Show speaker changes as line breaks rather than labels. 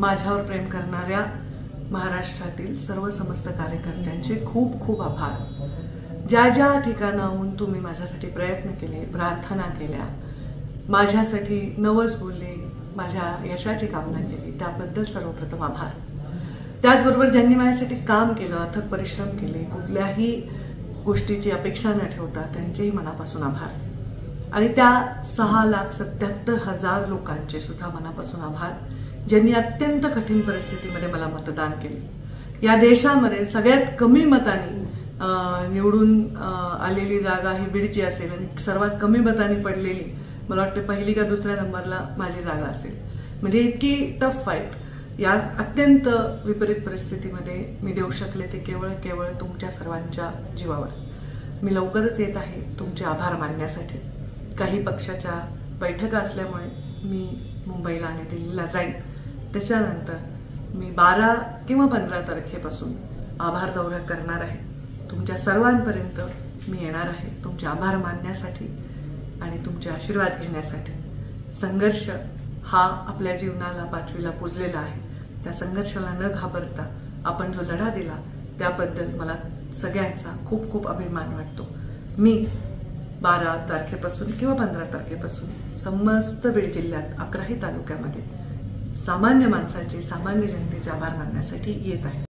माझ्यावर प्रेम करणाऱ्या महाराष्ट्रातील सर्व समस्त कार्यकर्त्यांचे खूप खूप आभार। ज्या ज्या ठिकाणाहून तुम्ही माझ्यासाठी प्रयत्न केले, प्रार्थना केल्या, माझ्यासाठी नवस बोलले, माझ्या यशाची कामना केली, त्याबद्दल सर्वप्रथम आभार। त्याचबरोबर ज्यांनी माझ्यासाठी काम केलं, अथक परिश्रम केले, कुठल्याही गोष्टीची अपेक्षा न ठेवता त्यांचेही मनापासून आभार। आणि त्या 6,77,000 लोकांचे सुद्धा मनापासून आभार, ज्यांनी अत्यंत कठीण परिस्थितीमध्ये मला मतदान केले। या देशामध्ये सगळ्यात कमी मतांनी निवडून आलेली जागा ही बीडची असेल आणि सर्वात कमी मतांनी पडलेली मला वाटते पहिली का दुसऱ्या नंबरला माझी जागा असेल। म्हणजे इतकी टफ फाईट या अत्यंत विपरीत परिस्थितीमध्ये मी देऊ शकले ते केवळ तुमच्या सर्वांच्या जीवावर। मी लवकरच येत आहे तुमचे आभार मानण्यासाठी। काही पक्षाच्या बैठका असल्यामुळे मी मुंबईला आणि दिल्लीला जाईन। त्याच्यानंतर मी 12 किंवा 15 तारखेपासून आभार दौरा करणार आहे। तुमच्या सर्वांपर्यंत मी येणार आहे तुमचे आभार मानण्यासाठी आणि तुमचे आशीर्वाद घेण्यासाठी। संघर्ष हा आपल्या जीवनाला 5वीला पुजलेला आहे। त्या संघर्षाला न घाबरता आपण जो लढा दिला त्याबद्दल मला सगळ्यांचा खूप खूप अभिमान वाटतो। मी 12 तारखेपासून किंवा 15 तारखेपासून समस्त बीड जिल्ह्यात 11ही तालुक्यामध्ये सामान्य माणसांचे, सामान्य जनतेचे आभार मानण्यासाठी येत आहे।